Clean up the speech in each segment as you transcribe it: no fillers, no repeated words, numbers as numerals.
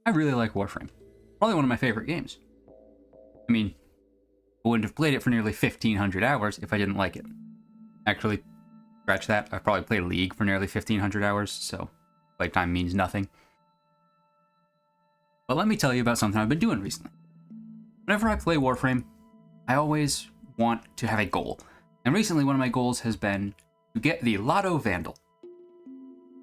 I really like Warframe. Probably one of my favorite games. I mean, I wouldn't have played it for nearly 1,500 hours if I didn't like it. Actually, scratch that. I probably played League for nearly 1,500 hours, so playtime means nothing. But let me tell you about something I've been doing recently. Whenever I play Warframe, I always want to have a goal. And recently, one of my goals has been to get the Lotto Vandal.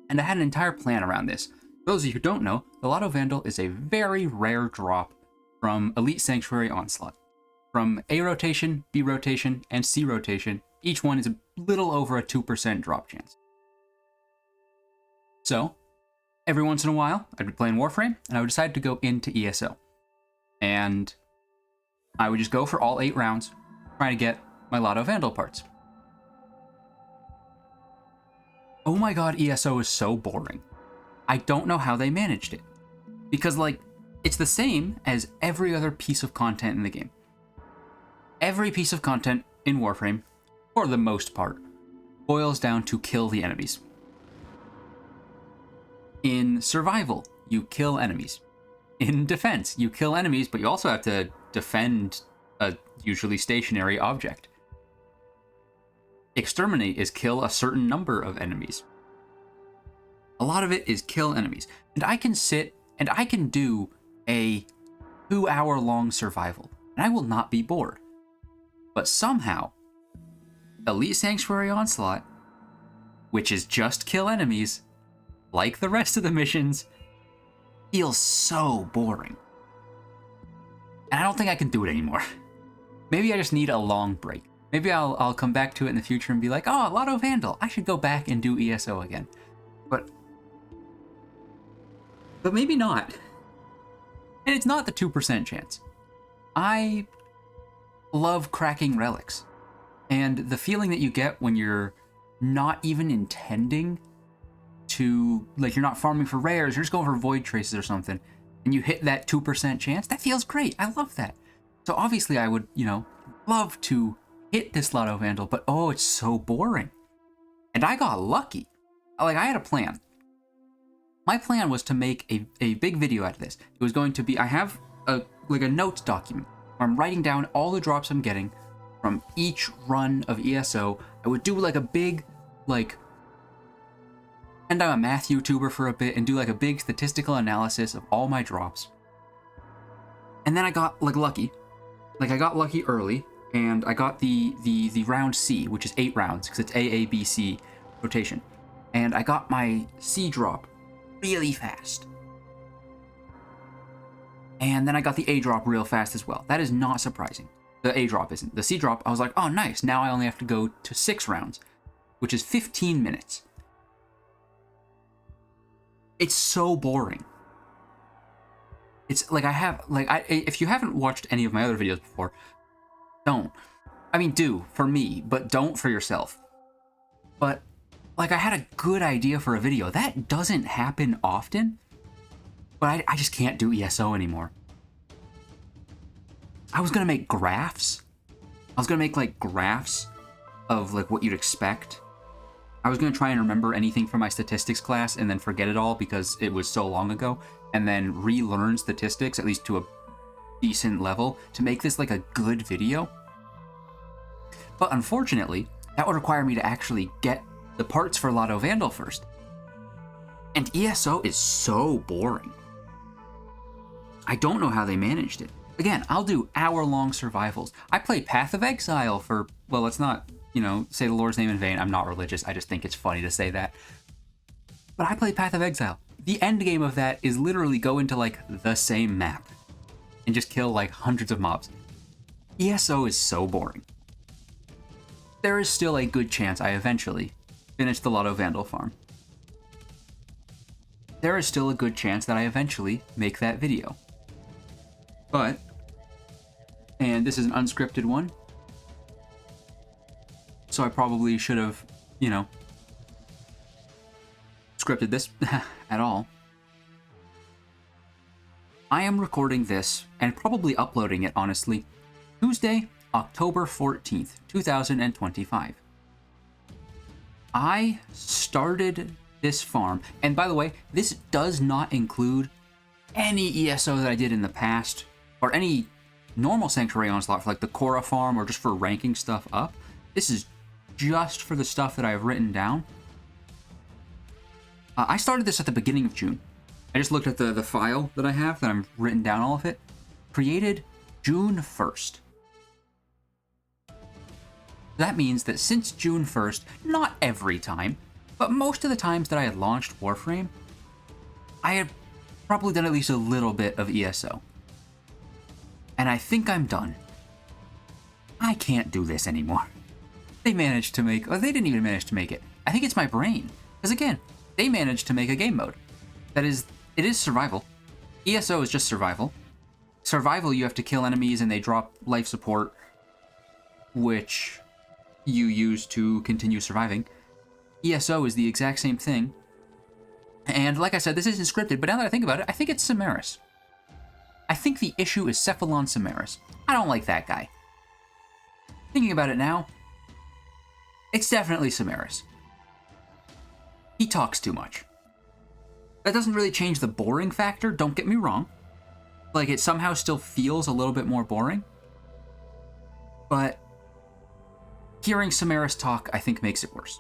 And I had an entire plan around this. For those of you who don't know, the Lotto Vandal is a very rare drop from Elite Sanctuary Onslaught. From A rotation, B rotation, and C rotation, each one is a little over a 2% drop chance. So, every once in a while, I'd be playing Warframe, and I would decide to go into ESO. And I would just go for all 8 rounds, trying to get my Lotto Vandal parts. Oh my god, ESO is so boring. I don't know how they managed it. Because, like, it's the same as every other piece of content in the game. Every piece of content in Warframe, for the most part, boils down to kill the enemies. In survival, you kill enemies. In defense, you kill enemies, but you also have to defend a usually stationary object. Exterminate is kill a certain number of enemies. A lot of it is kill enemies. And I can sit and I can do a 2-hour-long survival, and I will not be bored. But somehow, Elite Sanctuary Onslaught, which is just kill enemies, like the rest of the missions, feels so boring. And I don't think I can do it anymore. Maybe I just need a long break. Maybe I'll come back to it in the future and be like, oh, Lotto Vandal, I should go back and do ESO again. But maybe not. And it's not the 2% chance. I love cracking relics. And the feeling that you get when you're not even intending to, like, you're not farming for rares, you're just going for void traces or something, and you hit that 2% chance, that feels great. I love that. So obviously I would, love to hit this Lotto Vandal, but oh, it's so boring. And I got lucky. Like, I had a plan. My plan was to make a big video out of this. It was going to be, I have a notes document where I'm writing down all the drops I'm getting from each run of ESO. I would do like a big, and I'm a math YouTuber for a bit and do like a big statistical analysis of all my drops. And then I got lucky. I got lucky early, and I got the round C, which is 8 rounds, because it's A, B, C rotation. And I got my C drop really fast. And then I got the A drop real fast as well. That is not surprising. The A drop isn't. The C drop, I was like, oh, nice. Now I only have to go to 6 rounds, which is 15 minutes. It's so boring. It's like if you haven't watched any of my other videos before, don't. I mean, do for me, but don't for yourself. But I had a good idea for a video. That doesn't happen often, but I just can't do ESO anymore. I was gonna make graphs. I was gonna make graphs of what you'd expect. I was gonna try and remember anything from my statistics class and then forget it all because it was so long ago, and then relearn statistics, at least to a decent level, to make this a good video. But unfortunately, that would require me to actually get the parts for Lotto Vandal first. And ESO is so boring. I don't know how they managed it. Again, I'll do hour-long survivals. I play Path of Exile for, well, let's not, say the Lord's name in vain. I'm not religious. I just think it's funny to say that. But I play Path of Exile. The end game of that is literally go into, the same map and just kill, hundreds of mobs. ESO is so boring. There is still a good chance I eventually finish the Lotto Vandal farm. There is still a good chance that I eventually make that video. But, and this is an unscripted one, so I probably should have, scripted this at all. I am recording this, and probably uploading it, honestly, Tuesday, October 14th, 2025. I started this farm, and by the way, this does not include any ESO that I did in the past, or any normal Sanctuary Onslaught for like the Korra farm or just for ranking stuff up, this is just for the stuff that I've written down. I started this at the beginning of June. I just looked at the file that I have, that I've written down all of it. Created June 1st. That means that since June 1st, not every time, but most of the times that I had launched Warframe, I had probably done at least a little bit of ESO. And I think I'm done. I can't do this anymore. They managed to make, or they didn't even manage to make it. I think it's my brain. Because again, they managed to make a game mode. That is, it is survival. ESO is just survival. Survival, you have to kill enemies and they drop life support, which you use to continue surviving. ESO is the exact same thing. And like I said, this isn't scripted, but now that I think about it, I think it's Samaras. I think the issue is Cephalon Samaras. I don't like that guy. Thinking about it now, it's definitely Samaras. He talks too much. That doesn't really change the boring factor, don't get me wrong. Like, it somehow still feels a little bit more boring. But hearing Samaras talk, I think, makes it worse.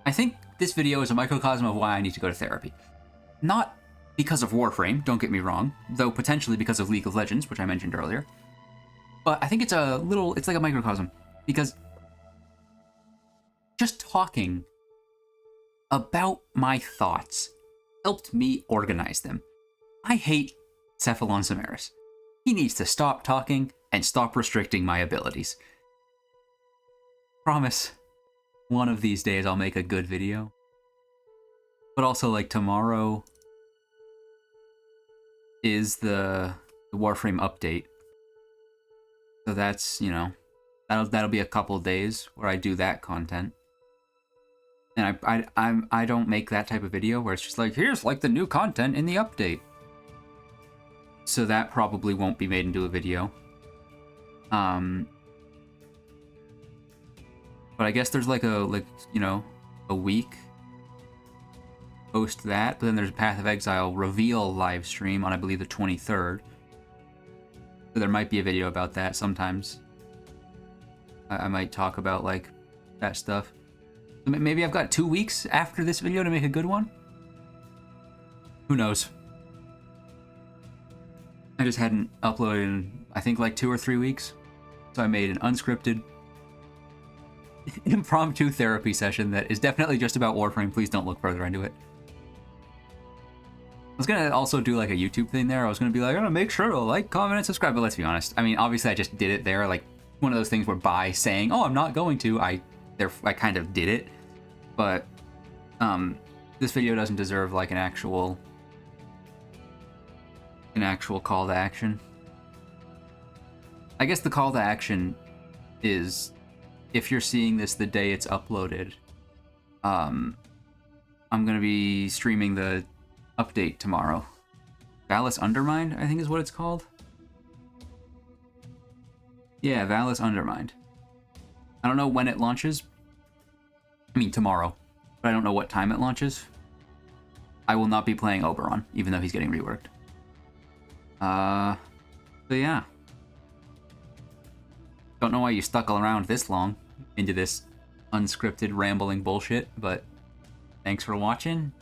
I think this video is a microcosm of why I need to go to therapy. Not because of Warframe, don't get me wrong, though potentially because of League of Legends, which I mentioned earlier. But I think it's like a microcosm, because just talking about my thoughts helped me organize them. I hate Cephalon Samaras. He needs to stop talking and stop restricting my abilities. Promise, one of these days I'll make a good video. But also, like, tomorrow is the Warframe update. So that's, you know, that'll be a couple days where I do that content. And I don't make that type of video where it's just like, here's like the new content in the update. So that probably won't be made into a video. But I guess there's like a week post that, but then there's a Path of Exile reveal live stream on, I believe, the 23rd. So there might be a video about that sometimes. I might talk about like that stuff. Maybe I've got 2 weeks after this video to make a good one? Who knows? I just hadn't uploaded in, I think, like 2 or 3 weeks. So I made an unscripted, impromptu therapy session that is definitely just about Warframe. Please don't look further into it. I was gonna also do like a YouTube thing there. I was gonna be like, I'm gonna make sure to like, comment, and subscribe, but let's be honest. I mean, obviously I just did it there, like one of those things where by saying, oh, I'm not going to, I kind of did it. But this video doesn't deserve like an actual call to action. I guess the call to action is, if you're seeing this the day it's uploaded, I'm gonna be streaming the update tomorrow. Valis Undermined, I think is what it's called. Yeah, Valis Undermined. I don't know when it launches. I mean, tomorrow. But I don't know what time it launches. I will not be playing Oberon, even though he's getting reworked. So yeah. Don't know why you stuck around this long into this unscripted, rambling bullshit, but thanks for watching.